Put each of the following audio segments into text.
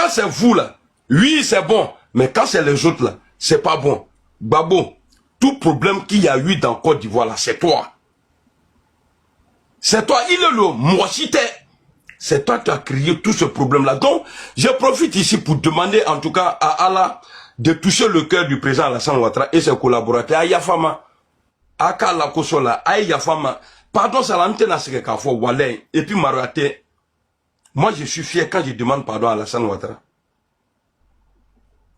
Quand c'est vous là, oui c'est bon, mais quand c'est les autres là, c'est pas bon. Gbagbo, tout problème qu'il y a eu dans Côte d'Ivoire là, c'est toi. C'est toi, il est le mochité. C'est toi qui as créé tout ce problème-là. Donc, je profite ici pour demander en tout cas à Allah de toucher le cœur du président Alassane Ouattara et ses collaborateurs. Ayafama, Akala Kosola, Ayafama. Pardon, ça l'a n'a c'est qu'à fois Walay. Et puis Maroate. Moi, je suis fier quand je demande pardon à Alassane Ouattara.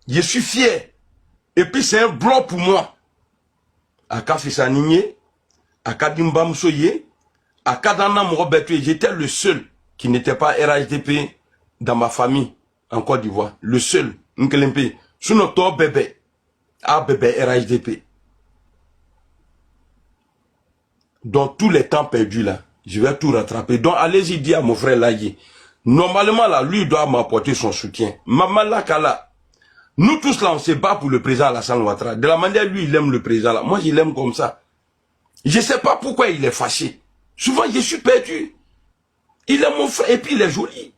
Je suis fier. Et puis c'est un bloc pour moi. Aka Fissanigné, Aka Dimbamsoye, Aka Dana Morobetu, j'étais le seul qui n'était pas RHDP dans ma famille en Côte d'Ivoire. Le seul. Nkelempe. Sous notre bébé. Ah bébé RHDP. Dans tous les temps perdus là, je vais tout rattraper. Donc allez-y dire à mon frère Laye. Normalement là, lui doit m'apporter son soutien. Maman Lakala. Nous tous là, on se bat pour le président Alassane Ouattara. De la manière lui, il aime le président là. Moi, je l'aime comme ça. Je ne sais pas pourquoi il est fâché. Souvent, je suis perdu. Il est mon frère et puis il est joli.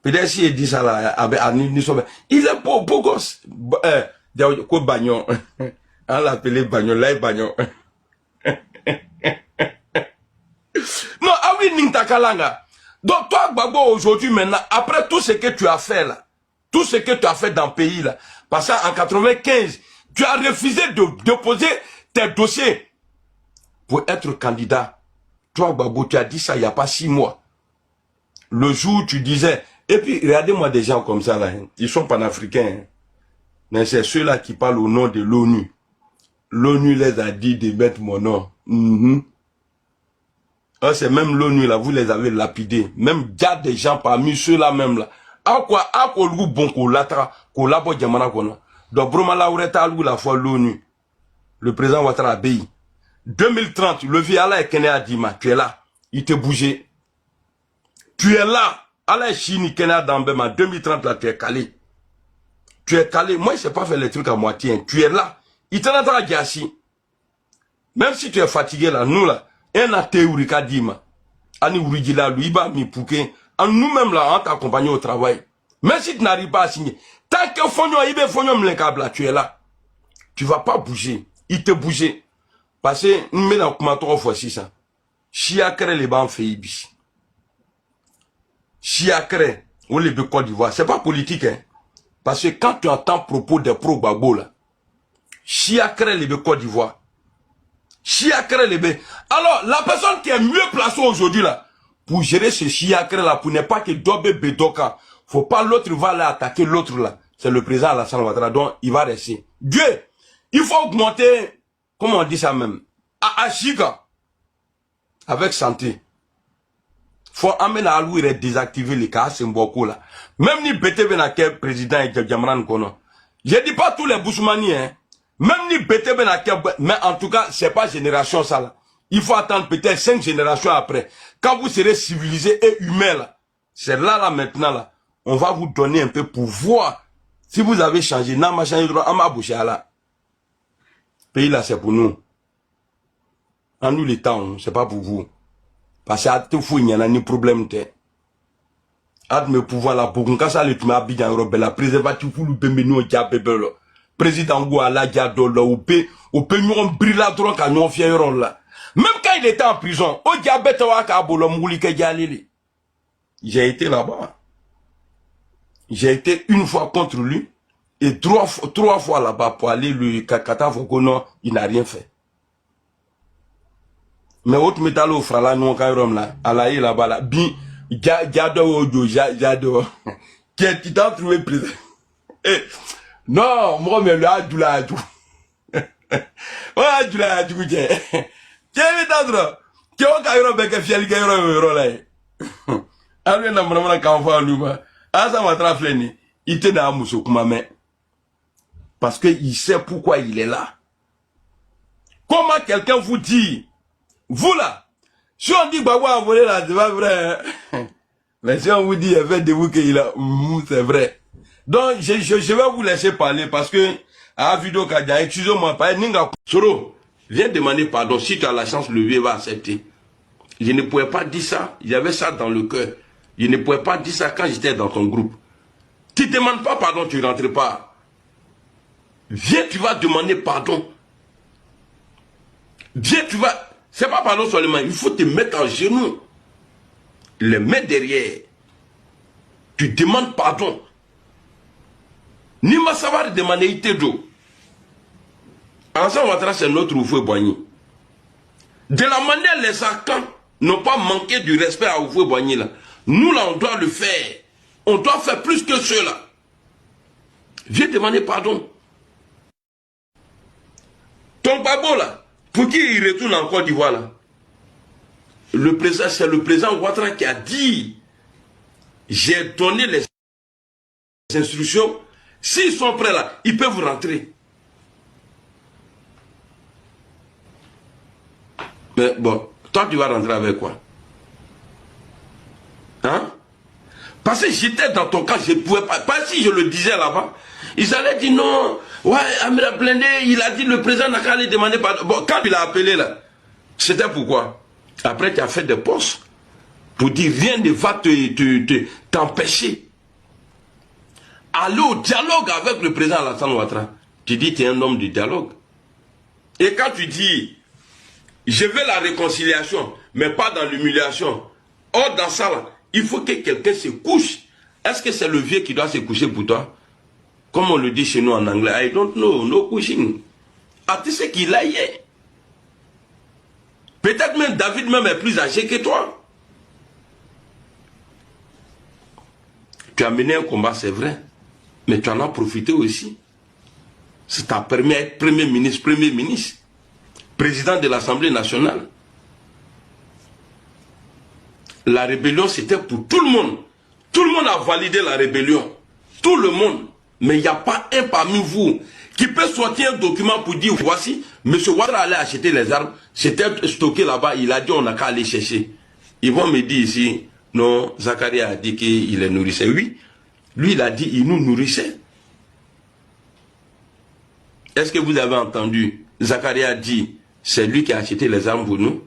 Peut-être s'il dit ça là, il est beau, beau gosse. Quoi Bagnon? On l'appelait Bagnon, là Bagnon. Non, ah oui, Nintakalanga. Donc toi, Gbagbo, aujourd'hui, maintenant, après tout ce que tu as fait là, tout ce que tu as fait dans le pays là, parce qu'en 95, tu as refusé de déposer tes dossiers pour être candidat. Toi, Gbagbo, tu as dit ça il n'y a pas 6 mois. Le jour où tu disais, et puis regardez-moi des gens comme ça là, hein, ils sont panafricains, hein, mais c'est ceux-là qui parlent au nom de l'ONU. L'ONU les a dit de mettre mon nom. Ah, c'est même l'ONU là, vous les avez lapidés. Même il y a des gens parmi ceux-là même là. À quoi le bon qu'on l'atra, qu'on l'a beau diamana qu'on a. Donc Broma la oureta la fois l'ONU. Le président Ouattara Abeyi. 2030, le vieux Allah est Kenya Adima, tu es là. Il te bougé. Tu es là. Allah est Chini Kenya Dambema. 2030 là, tu es calé. Tu es calé. Moi, je ne sais pas faire les trucs à moitié. Hein. Tu es là. Il t'en a dit assis. Même si tu es fatigué là, nous là, un a théorie Dima. Ani Ouridila, lui, Iba, mi Pouké. Nous-mêmes là, on t'accompagne au travail. Même si tu n'arrives pas à signer. Tant que Fonyo, Ibe Fonyo Mlenkabla, tu es là. Tu ne vas pas bouger. Il te bouger. Parce que, nous mettons comme 3 fois 6 ça. Chiakre les bancs fait ibi. Chiakre, ou les de Côte d'Ivoire. C'est pas politique, hein. Parce que quand tu entends propos des pro-Gbagbo là, Chiakre les de Côte d'Ivoire. Chiakre les bé. Alors, la personne qui est mieux placée aujourd'hui là, pour gérer ce Chiakre là, pour ne pas que Dobé Bedoka, faut pas l'autre va aller attaquer l'autre là. C'est le président Alassane Ouattara, donc il va rester. Dieu, il faut augmenter, comment on dit ça même, à Chiga, avec santé. Faut amener à lui et désactiver les cas, c'est beaucoup là. Même ni BTB n'a qu'un président et Djamran Kono. Je dis pas tous les Boussoumani, hein. Même ni BTB n'a qu'un, mais en tout cas, c'est pas génération ça là. Il faut attendre peut-être 5 générations après. Quand vous serez civilisé et humain là, c'est là maintenant là, on va vous donner un peu pour voir si vous avez changé. N'a pas changé droit, ama bouché là. Pays là c'est pour nous. En nous les temps, c'est pas pour vous. Parce que à tout fou, il n'y a ni problème. À me pouvoir la pour quand ça le tu m'as bien robé la préservatif pour le bémeno diabébelo. Président Gouala diadolo ou pe nous brilla droit quand nous fièrent là. Même quand il était en prison, au diabète wa ka bolo mouli ke dialili. J'ai été là-bas. J'ai été une fois contre lui et 3 fois là-bas pour aller le Kakata Fokono, il n'a rien fait. Mais autre métal au frala non kairom là, alaï là-bas là, bi jado ojo jado. Qu'est-ce qui t'a trouvé président? Eh non, moi mais là du là du. Ouais, du là du tiens. Qu'est-ce que t'as qui on kairom bec fiel kairom là. Alwe na mona kan fa luma. Asa matra fleni, il te na muso kuma mais parce que il sait pourquoi il est là. Comment quelqu'un vous dit vous là, si on dit Gbagbo a volé là, c'est pas vrai. Mais si on vous dit, de vous qu'il a, c'est vrai. Donc, je vais vous laisser parler parce que, à la vidéo Kadia, excusez-moi, pas Ninga. Soro, viens demander pardon. Si tu as la chance, le vieux va accepter. Je ne pouvais pas dire ça. J'avais ça dans le cœur. Je ne pouvais pas dire ça quand j'étais dans ton groupe. Tu ne demandes pas pardon, tu ne rentres pas. Viens, tu vas demander pardon. Viens, tu vas... C'est pas pardon seulement, il faut te mettre en genoux. Les mains derrière. Tu demandes pardon. Ni ma savoir demander ite d'eau. Ensemble, c'est notre Oufoué Boigny. De la manière les Akans n'ont pas manqué du respect à Oufoué Boigny là. Nous là, on doit le faire. On doit faire plus que cela. Viens demander pardon. Ton babo là, pour qui il retourne en Côte d'Ivoire là? Le président, c'est le président Ouattara qui a dit, j'ai donné les instructions. S'ils sont prêts là, ils peuvent rentrer. Mais bon, toi tu vas rentrer avec quoi? Hein? Parce que j'étais dans ton cas, je ne pouvais pas. Pas si je le disais là-bas. Ils allaient dire non. Ouais, Amira Blindé, il a dit le président n'a qu'à aller demander pardon. Bon, quand il a appelé là, c'était pourquoi? Après, tu as fait des postes pour dire rien ne va t'empêcher. Aller au dialogue avec le président Alassane Ouattara. Tu dis tu es un homme de dialogue. Et quand tu dis je veux la réconciliation, mais pas dans l'humiliation. Or, dans ça là, il faut que quelqu'un se couche. Est-ce que c'est le vieux qui doit se coucher pour toi? Comme on le dit chez nous en anglais, I don't know, no couching. Ah, tu sais qu'il a hier. Peut-être même David même est plus âgé que toi. Tu as mené un combat, c'est vrai. Mais tu en as profité aussi. Ça t'a permis d'être Premier ministre, président de l'Assemblée nationale. La rébellion, c'était pour tout le monde. Tout le monde a validé la rébellion. Tout le monde. Mais il n'y a pas un parmi vous qui peut sortir un document pour dire voici, M. Ouattara allait acheter les armes, c'était stocké là-bas, il a dit on n'a qu'à aller chercher. Ils vont me dire ici, non, Zakaria a dit qu'il les nourrissait. Oui, lui il a dit il nous nourrissait. Est-ce que vous avez entendu, Zakaria a dit, c'est lui qui a acheté les armes pour nous?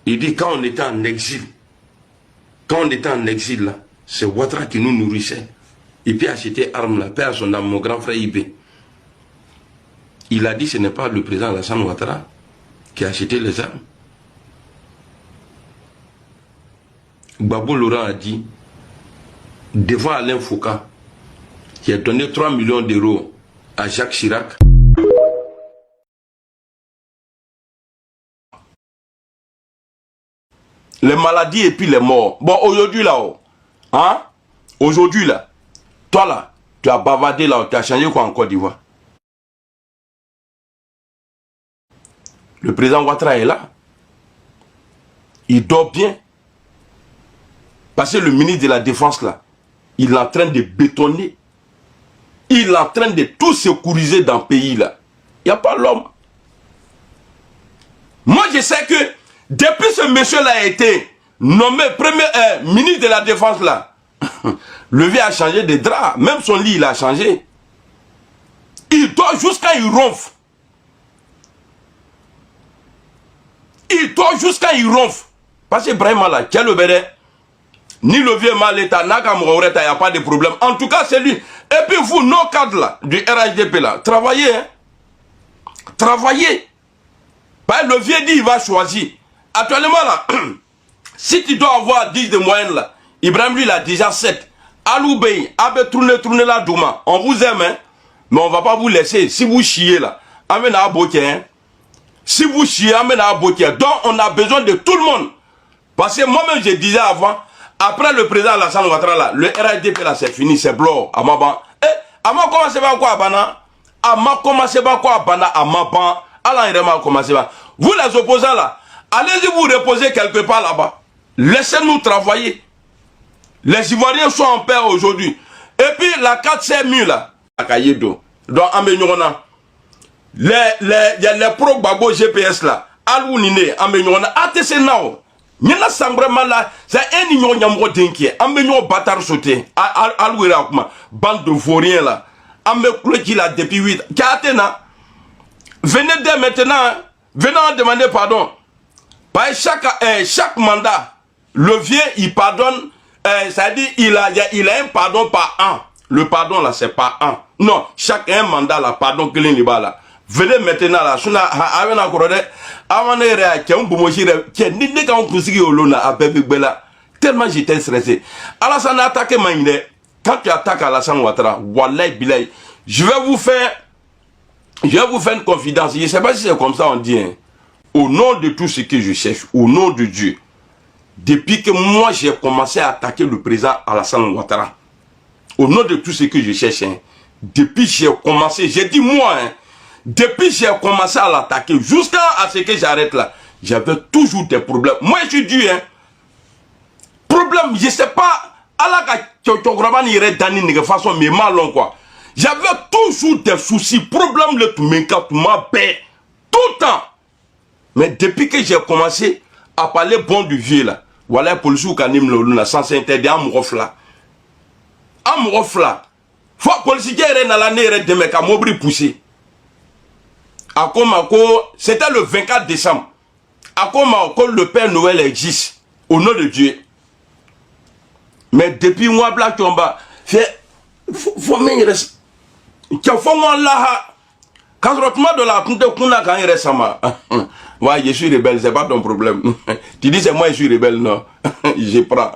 Il dit quand on était en exil, là, c'est Ouattara qui nous nourrissait. Il peut acheter armes là, père son âme, mon grand frère Ibé. Il a dit ce n'est pas le président Alassane Ouattara qui a acheté les armes. Gbagbo Laurent a dit, devant Alain Foucault, qui a donné 3 millions d'euros à Jacques Chirac. Les maladies et puis les morts. Bon, aujourd'hui là, hein? Aujourd'hui là, toi là, tu as bavardé là, tu as changé quoi en Côte d'Ivoire? Le président Ouattara est là. Il dort bien. Parce que le ministre de la Défense là, il est en train de bétonner. Il est en train de tout sécuriser dans le pays là. Il n'y a pas l'homme. Moi je sais que depuis ce monsieur là a été nommé premier ministre de la Défense là, le vieux a changé de drap. Même son lit, il a changé. Il dort jusqu'à il ronfle. Il dort jusqu'à il ronfle. Parce que vraiment là, quel le béret, ni le vieux mal état, il n'y a pas de problème. En tout cas, c'est lui. Et puis vous, nos cadres là, du RHDP là, travaillez. Hein? Travaillez. Le vieux dit il va choisir. Actuellement là, si tu dois avoir 10 de moyenne là, Ibrahim lui il a déjà 7. Aloubey, Abe tournez la Douma. On vous aime, hein? Mais on ne va pas vous laisser. Si vous chiez là, amène à Boké. Hein? Si vous chiez, amène à Boké. Donc on a besoin de tout le monde. Parce que moi-même je disais avant, après le président Alassane Ouattara là, le RHDP là c'est fini, c'est blanc. Amaban. Eh, Ama commencé par quoi Abana? Ama commencé par quoi Abana? Amaban. Allah il commencé par. Vous les opposants là, allez-y vous reposer quelque part là-bas. Laissez-nous travailler. Les Ivoiriens sont en paix aujourd'hui. Et puis la 4-5 là, à Kayedo, dans Ambenyona, les pro-Gbagbo GPS là, Alouine, Ambenyona, ATC Nao, Nyana Sambrema là, c'est un ignorant Nyamro Denki, Ambenyo Batar sauté, Alouira, bande de vauriens là, Ambekoule qui l'a depuis 8, Katena, venez dès maintenant, venez en demander pardon. Par chaque mandat, le vieux il pardonne Ça dit, il a un pardon par an. Le pardon là, c'est pas un. Non, chaque un mandat là, pardon que les là. Venez maintenant là, tellement j'étais stressé. Alassane a attaqué Maïne. Quand tu attaques Alassane Ouattara, Wallahi Bilay, je vais vous faire une confidence. Je ne sais pas si c'est comme ça on dit. Hein. Au nom de tout ce que je cherche, au nom de Dieu, depuis que moi j'ai commencé à attaquer le président Alassane Ouattara, au nom de tout ce que je cherche, hein, depuis que j'ai commencé, j'ai dit moi, hein, depuis que j'ai commencé à l'attaquer, jusqu'à ce que j'arrête là, j'avais toujours des problèmes. Moi je suis dur, hein. Problème, je sais pas, façon, mais malon quoi. J'avais toujours des soucis, problème le tout le temps. Mais depuis que j'ai commencé à parler bon du vieux là, voilà, pour le jour quand il me sans s'interdire à me refla. À me refla. Faut policier est dans l'année de mes camobri poussé. C'était le 24 décembre. À comment le Père Noël existe, au nom de Dieu. Mais depuis moi, Black Tomba, faut me reste. Quand faut moi là, quand de la Kuna quand il reste ma. Ouais, je suis rebelle, c'est pas ton problème. Tu dis c'est moi je suis rebelle, non. Je prends.